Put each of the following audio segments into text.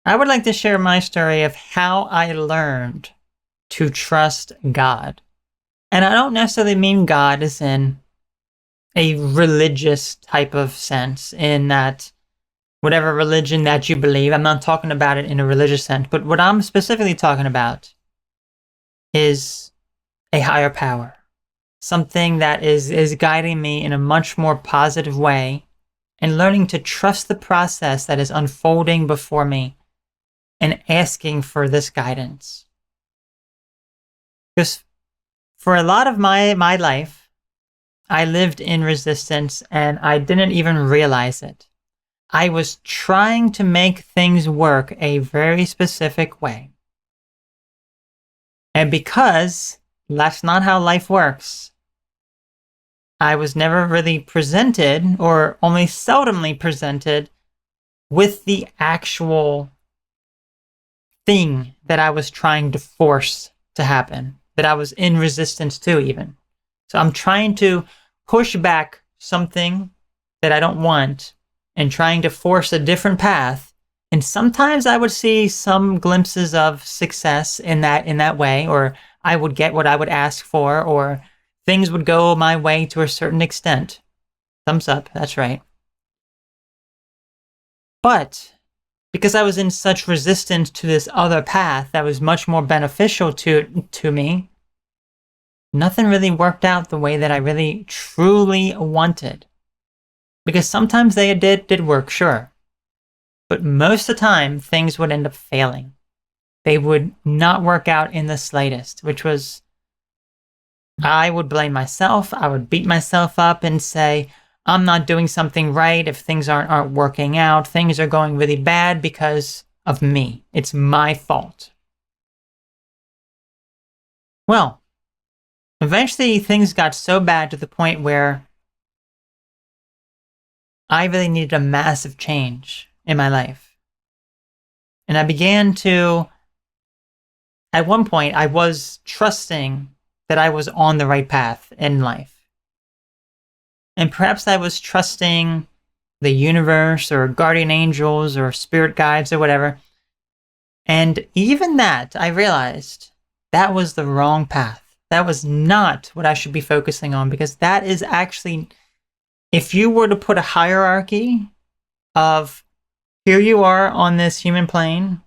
I would like to share my story of how I learned to trust God. And I don't necessarily mean God as in a religious type of sense, in that whatever religion that you believe, I'm not talking about it in a religious sense, but what I'm specifically talking about is a higher power. Something that is guiding me in a much more positive way, and learning to trust the process that is unfolding before me and asking for this guidance. Because for a lot of my life, I lived in resistance and I didn't even realize it. I was trying to make things work a very specific way. And because that's not how life works, I was never really presented, or only seldomly presented, with the actual thing that I was trying to force to happen, that I was in resistance to even. So I'm trying to push back something that I don't want and trying to force a different path. And sometimes I would see some glimpses of success in that way, or I would get what I would ask for, or things would go my way to a certain extent. Thumbs up, that's right. But because I was in such resistance to this other path that was much more beneficial to me, nothing really worked out the way that I really truly wanted. Because sometimes they did work, sure. But most of the time, things would end up failing. They would not work out in the slightest, which was, I would blame myself. I would beat myself up and say, I'm not doing something right if things aren't working out. Things are going really bad because of me. It's my fault. Well, eventually things got so bad to the point where I really needed a massive change in my life. And I began to, at one point, I was trusting that I was on the right path in life. And perhaps I was trusting the universe or guardian angels or spirit guides or whatever. And even that, I realized that was the wrong path. That was not what I should be focusing on, because that is actually, if you were to put a hierarchy of, here you are on this human plane,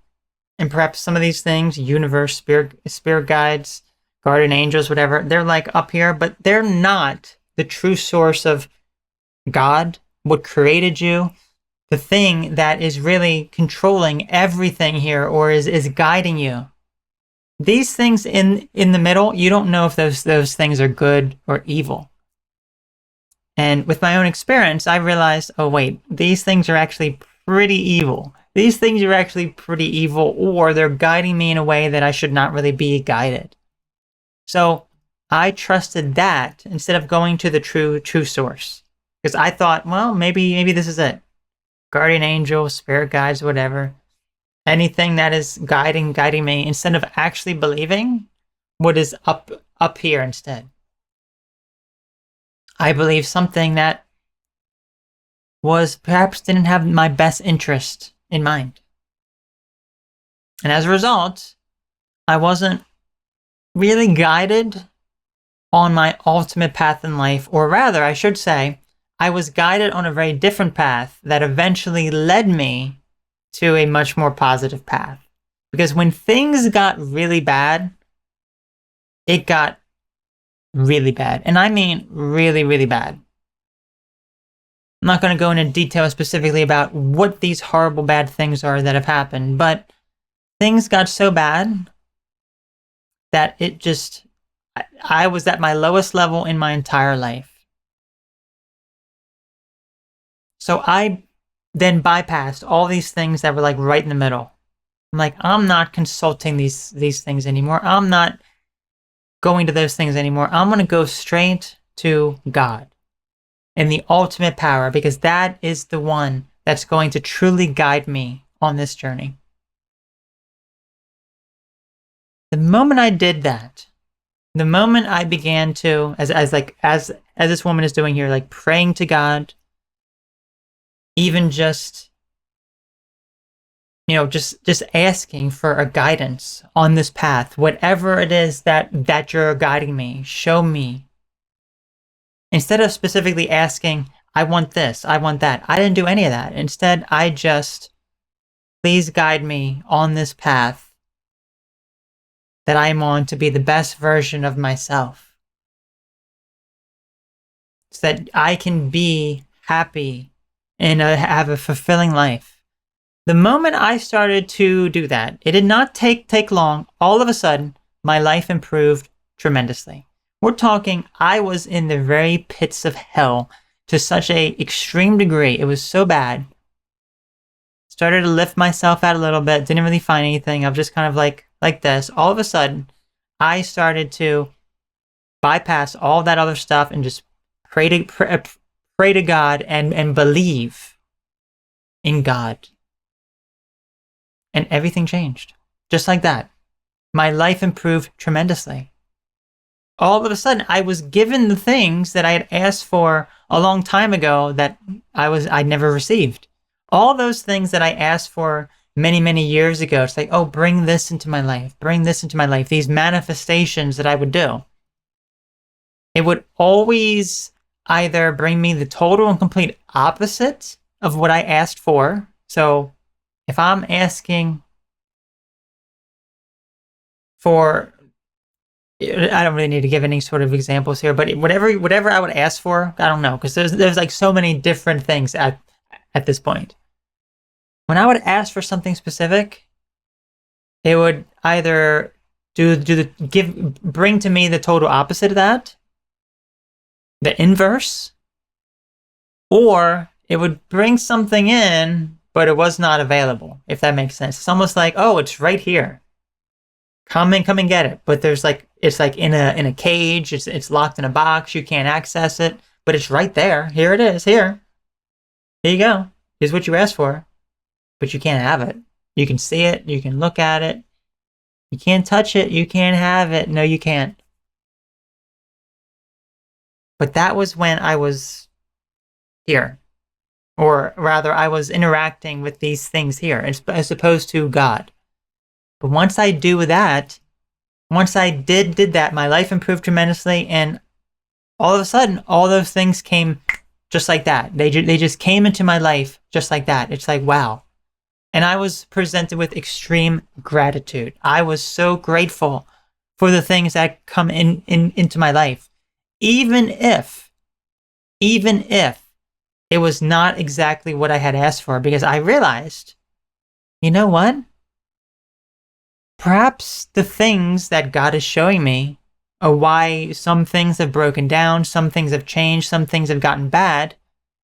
and perhaps some of these things, universe, spirit guides, guardian angels, whatever, they're like up here, but they're not the true source of God, what created you, the thing that is really controlling everything here, or is guiding you. These things in the middle, you don't know if those things are good or evil. And with my own experience, I realized, oh wait, these things are actually pretty evil. These things are actually pretty evil, or they're guiding me in a way that I should not really be guided. So I trusted that instead of going to the true source, because I thought, well, maybe this is it. Guardian angel, spirit guides, whatever. Anything that is guiding me, instead of actually believing what is up here instead. I believe something that was perhaps didn't have my best interest in mind. And as a result, I wasn't really guided on my ultimate path in life, or rather, I should say, I was guided on a very different path that eventually led me to a much more positive path. Because when things got really bad, it got really bad. And I mean really, really bad. I'm not going to go into detail specifically about what these horrible bad things are that have happened, but things got so bad that it just, I was at my lowest level in my entire life. So I then bypassed all these things that were like right in the middle. I'm like, I'm not consulting these things anymore. I'm not going to those things anymore. I'm going to go straight to God and the ultimate power, because that is the one that's going to truly guide me on this journey. The moment I did that, the moment I began to, as this woman is doing here, like praying to God, even just, just asking for a guidance on this path, whatever it is that you're guiding me, show me. Instead of specifically asking, I want this, I want that. I didn't do any of that. Instead, I just, please guide me on this path that I'm on to be the best version of myself, so that I can be happy and have a fulfilling life. The moment I started to do that, it did not take long. All of a sudden, my life improved tremendously. We're talking, I was in the very pits of hell to such a extreme degree. It was so bad. Started to lift myself out a little bit. Didn't really find anything. I'm just kind of like this. All of a sudden, I started to bypass all that other stuff and just pray to God and believe in God. And everything changed. Just like that. My life improved tremendously. All of a sudden, I was given the things that I had asked for a long time ago that I'd never received. All those things that I asked for many years ago. It's like, oh, bring this into my life. Bring this into my life. These manifestations that I would do. It would always either bring me the total and complete opposite of what I asked for. So if I'm asking for, I don't really need to give any sort of examples here, but whatever I would ask for, I don't know, because there's like so many different things at this point. When I would ask for something specific, it would either bring to me the total opposite of that, the inverse, or it would bring something in, but it was not available, if that makes sense. It's almost like, oh, it's right here. Come and get it. But it's like in a cage. It's locked in a box. You can't access it, but it's right there. Here it is. Here you go. Here's what you asked for, but you can't have it. You can see it. You can look at it. You can't touch it. You can't have it. No, you can't. But that was when I was here, or rather, I was interacting with these things here, as opposed to God. But once I do that, once I did that, my life improved tremendously, and all of a sudden, all those things came just like that. They just came into my life just like that. It's like, wow. And I was presented with extreme gratitude. I was so grateful for the things that come into my life, even if it was not exactly what I had asked for, because I realized, you know what? Perhaps the things that God is showing me, or why some things have broken down, some things have changed, some things have gotten bad,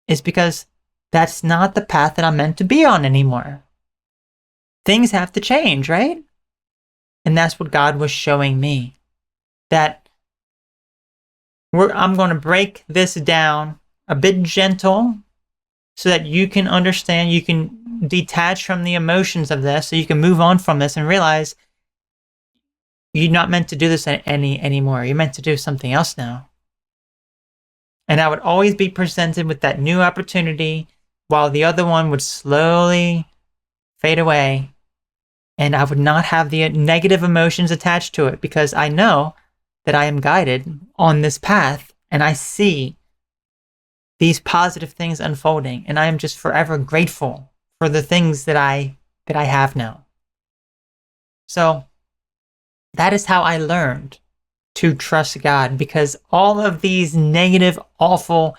is because that's not the path that I'm meant to be on anymore. Things have to change, right? And that's what God was showing me. That I'm going to break this down a bit gentle so that you can understand, you can detach from the emotions of this, so you can move on from this and realize you're not meant to do this anymore. You're meant to do something else now. And I would always be presented with that new opportunity while the other one would slowly fade away. And I would not have the negative emotions attached to it, because I know that I am guided on this path and I see these positive things unfolding. And I am just forever grateful for the things that I have now. So that is how I learned to trust God, because all of these negative, awful,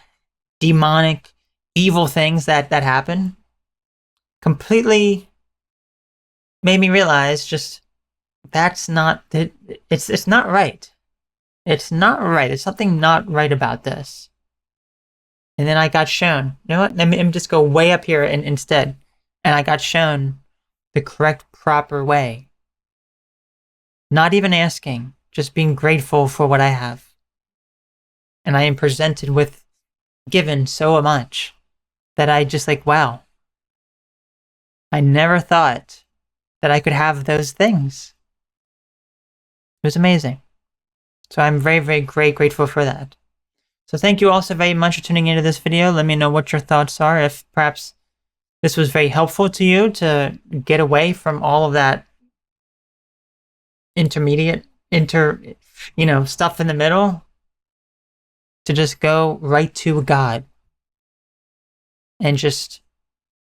demonic, evil things that happen completely made me realize just that's not it. It's not right. It's not right. There's something not right about this. And then I got shown, you know what? Let me just go way up here instead. And I got shown the correct, proper way. Not even asking, just being grateful for what I have. And I am presented with, given so much, that I just like, wow. I never thought that I could have those things. It was amazing. So I'm very, very grateful for that. So thank you all so very much for tuning into this video. Let me know what your thoughts are. If perhaps this was very helpful to you to get away from all of that intermediate, stuff in the middle, to just go right to God and just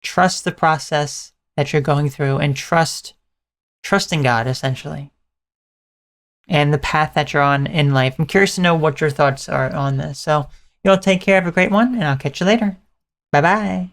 trust the process that you're going through and trusting God, essentially, and the path that you're on in life. I'm curious to know what your thoughts are on this. So, you all take care, have a great one, and I'll catch you later. Bye-bye.